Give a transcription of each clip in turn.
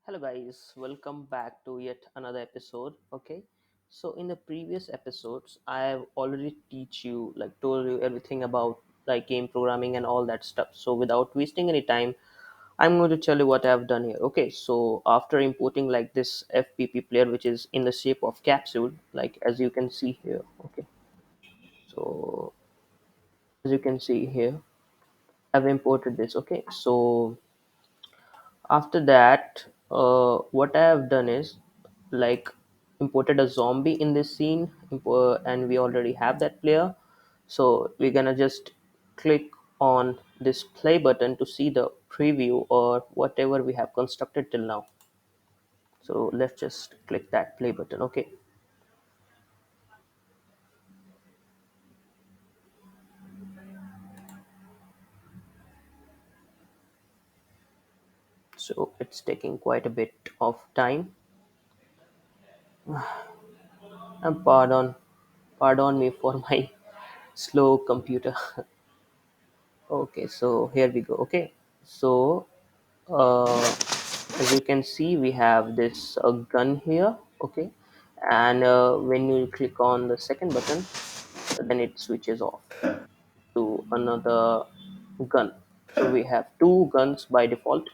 Hello guys, welcome back to yet another episode. Okay, so in the previous episodes, I have already told you everything about like game programming and all that stuff. So without wasting any time, I'm going to tell you what I've done here. Okay, so after importing like this FPP player, which is in the shape of capsule, like as you can see here. Okay, so as you can see here, I've imported this. Okay, so after that, what I have done is like imported a zombie in this scene, and we already have that player. So we're gonna just click on this play button to see the preview or whatever we have constructed till now. So let's just click that play button. Okay, so it's taking quite a bit of time. And pardon me for my slow computer. Okay, so here we go. Okay, so uh, as you can see, we have this gun here. Okay, and when you click on the second button, then it switches off to another gun. So we have two guns by default.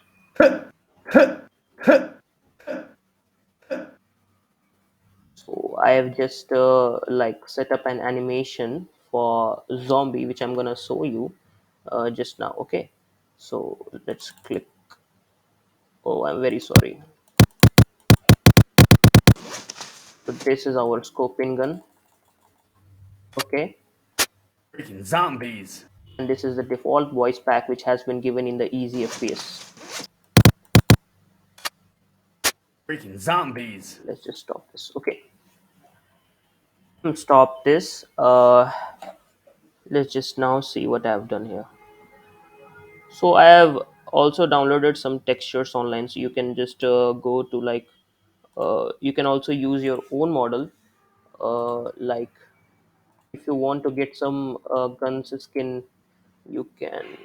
So I have just like set up an animation for zombie, which I'm gonna show you just now. Okay, so let's click. Oh, I'm very sorry. So this is our scoping gun. Okay, Freaking zombies. and this is the default voice pack which has been given in the easy FPS. Freaking zombies. Let's just stop this. Okay, stop this. Let's just now see what I've done here. So I have also downloaded some textures online, so you can just go to like you can also use your own model. Like if you want to get some guns skin, you can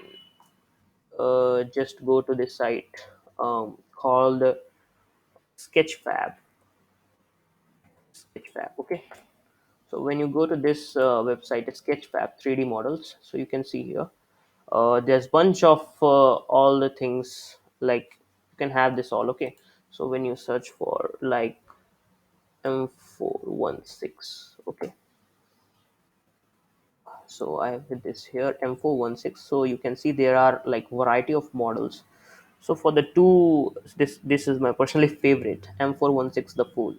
just go to this site called Sketchfab. Sketchfab. Okay. So when you go to this website, it's Sketchfab 3D models. So you can see here, there's bunch of all the things like you can have this all. Okay. So when you search for like M416, okay. So I have this here M416. So you can see there are like variety of models. So for the two, this is my personally favorite M416 the full.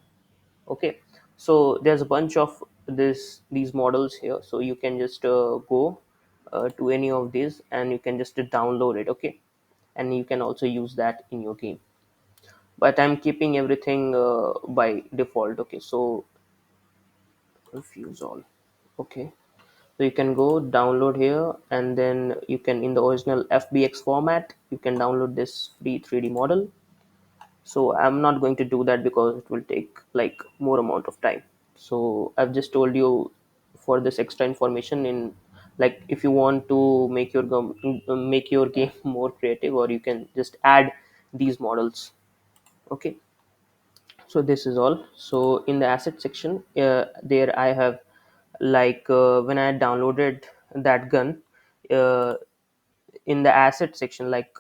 Okay, so there's a bunch of these models here, so you can just go to any of these and you can just download it. Okay, and you can also use that in your game, but I'm keeping everything by default. Okay, so refuse all. Okay, so you can go download here, and then you can, in the original FBX format, you can download this free 3D model. So I'm not going to do that because it will take like more amount of time. So I've just told you for this extra information, in like if you want to make your game more creative, or you can just add these models. Okay, so this is all. So in the asset section, there I have like when I downloaded that gun, uh, in the asset section, like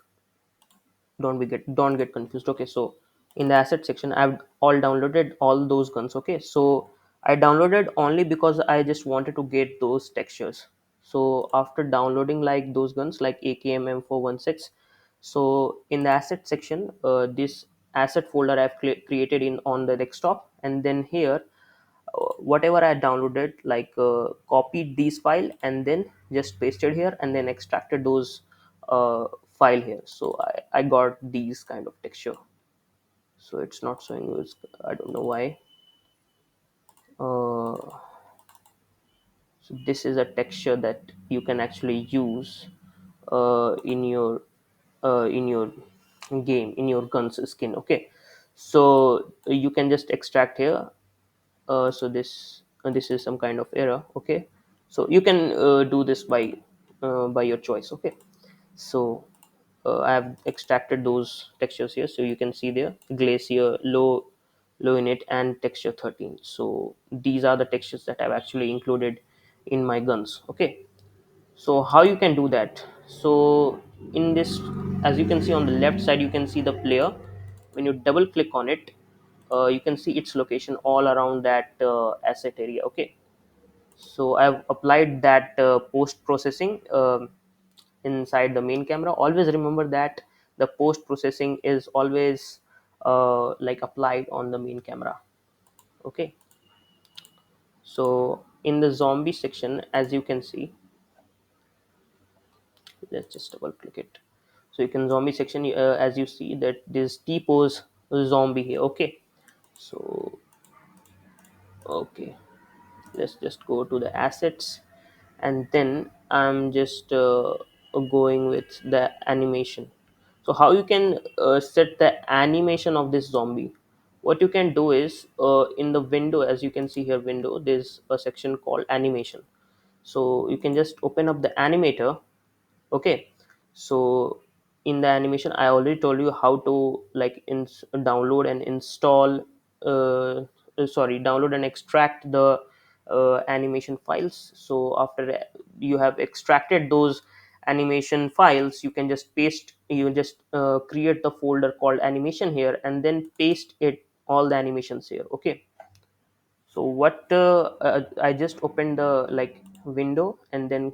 don't get confused. Okay, so in the asset section, I've all downloaded all those guns. Okay, so I downloaded only because I just wanted to get those textures. So after downloading like those guns like AKM M416, so in the asset section, this asset folder I've created in on the desktop, and then here whatever I downloaded, like copied these file and then just pasted here and then extracted those file here. So I got these kind of texture. So it's not showing you. I don't know why. So this is a texture that you can actually use in your game, in your gun's skin. Okay, so you can just extract here. So this is some kind of error. Okay, so you can do this by your choice. Okay, so I have extracted those textures here, so you can see there glacier, low init, and texture 13. So these are the textures that I've actually included in my guns. Okay, so how you can do that? So in this, as you can see on the left side, you can see the player. When you double click on it, you can see its location all around that asset area. Okay, so I've applied that post processing inside the main camera. Always remember that the post processing is always like applied on the main camera. Okay, so in the zombie section, as you can see, let's just double click it. So you can zombie section, as you see that this T pose zombie here. Okay, so okay, let's just go to the assets, and then I'm just going with the animation. So how you can set the animation of this zombie? What you can do is, in the window, as you can see here, window, there's a section called animation. So you can just open up the animator. Okay, so in the animation, I already told you how to like download and install, sorry, download and extract the animation files. So after you have extracted those animation files, you can just create the folder called animation here, and then paste it all the animations here. Okay, so what I just opened the like window, and then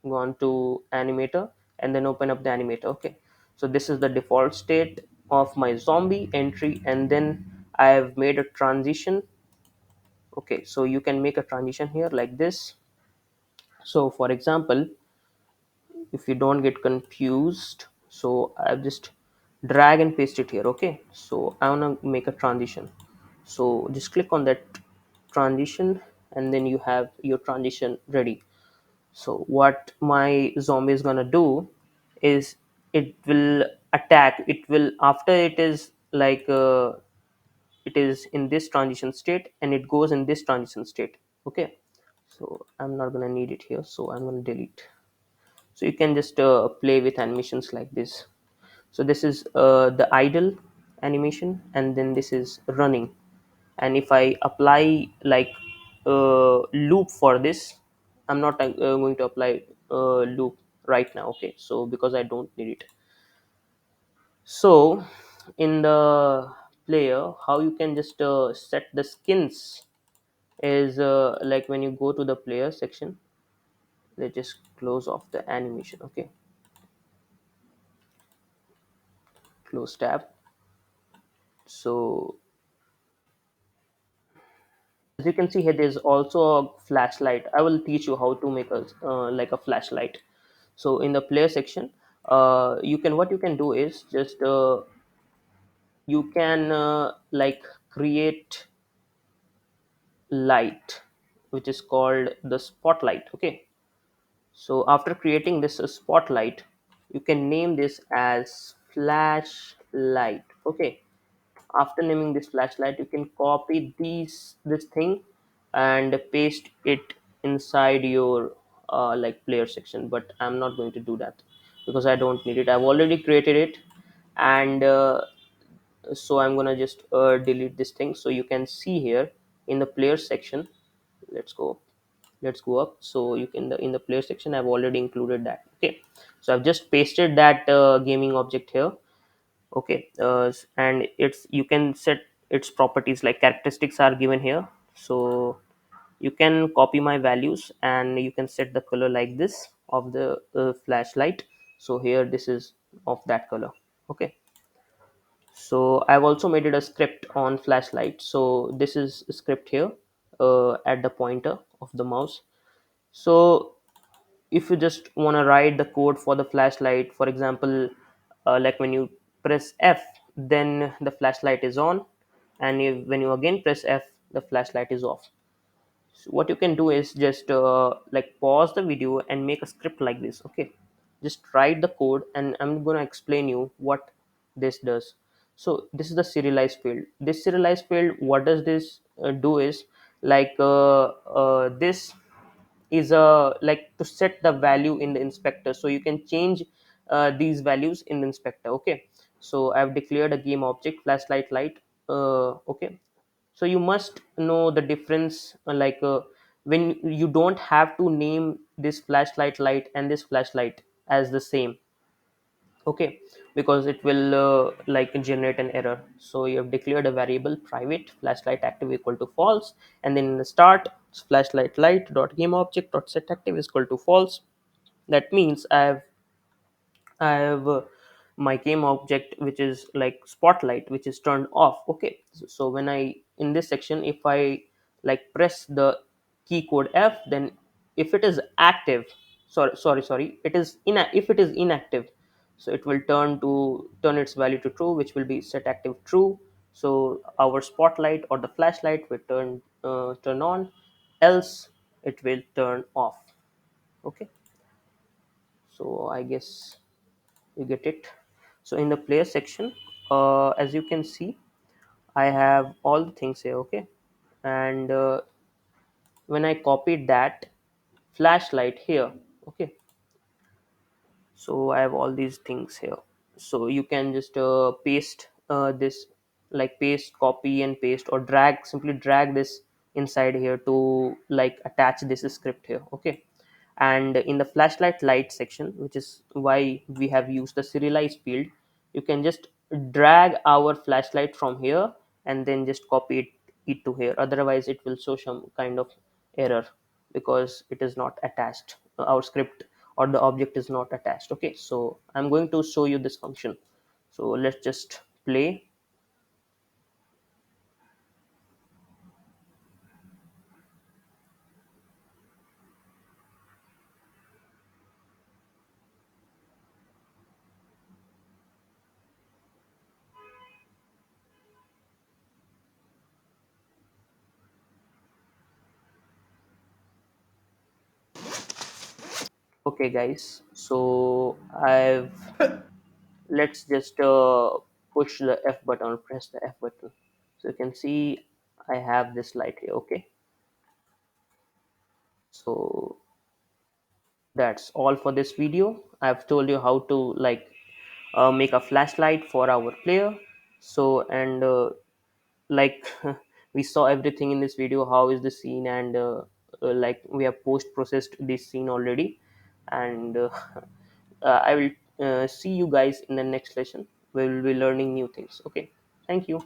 gone to animator, and then open up the animator. Okay, so this is the default state of my zombie entry, and then I have made a transition. Okay, so you can make a transition here like this. So for example, if you don't get confused, so I've just drag and paste it here. Okay, so I want to make a transition, so just click on that transition, and then you have your transition ready. So what my zombie is gonna do is, it will attack, it will, after it is like it is in this transition state, and it goes in this transition state. Okay, so I'm not gonna need it here, so I'm gonna delete. So you can just play with animations like this. So this is the idle animation, and then this is running. And if I apply like loop for this, I'm not going to apply loop right now. Okay, so because I don't need it. So in the player, how you can just set the skins is like when you go to the player section, let's just close off the animation. Okay, close tab. So as you can see here, there's also a flashlight. I will teach you how to make a like a flashlight. So in the player section, you can, what you can do is just you can like create light, which is called the spotlight. Okay, so after creating this spotlight, you can name this as flashlight. Okay, after naming this flashlight, you can copy this thing and paste it inside your like player section, but I'm not going to do that because I don't need it. I've already created it, and so I'm gonna just delete this thing. So you can see here in the player section, let's go let's go up. So you can, in the player section, I've already included that. Okay, so I've just pasted that gaming object here. Okay, and it's, you can set its properties, like characteristics are given here. So you can copy my values, and you can set the color like this of the flashlight. So here this is of that color. Okay, so I've also made it a script on flashlight. So this is a script here at the pointer of the mouse. So if you just want to write the code for the flashlight, for example, like when you press F, then the flashlight is on, and when you again press F, the flashlight is off. So what you can do is just like pause the video and make a script like this. Okay, just write the code, and I'm going to explain you what this does. So this is the serialized field. This serialized field, what does this do is, like this is a like to set the value in the inspector. So you can change these values in the inspector. Okay, so I've declared a game object flashlight light. Okay, so you must know the difference, when you don't have to name this flashlight light and this flashlight as the same. Okay, because it will generate an error. So you have declared a variable private flashlight active equal to false, and then in the start, flashlight light dot game object dot set active is equal to false. That means I have my game object, which is like spotlight, which is turned off. Okay, so when I, in this section, if I press the key code F, then if it is active, sorry, it is if it is inactive, so it will turn its value to true, which will be set active true. So our spotlight or the flashlight will turn on, else it will turn off. Okay, so I guess you get it. So in the player section, as you can see, I have all the things here. Okay, and when I copied that flashlight here, okay, so I have all these things here. So you can just paste this, like paste, copy and paste, or drag, simply drag this inside here to attach this script here. Okay, and in the flashlight light section, which is why we have used the serialize field, you can just drag our flashlight from here and then just copy it to here. Otherwise it will show some kind of error because it is not attached. Our script or the object is not attached. Okay, so I'm going to show you this function. So let's just play. Okay guys, so I've let's just push the F button or press the F button. So you can see I have this light here. Okay, so that's all for this video. I've told you how to make a flashlight for our player. So and like we saw everything in this video, how is the scene, and we have post processed this scene already. And I will see you guys in the next lesson. We will be learning new things. Okay, thank you.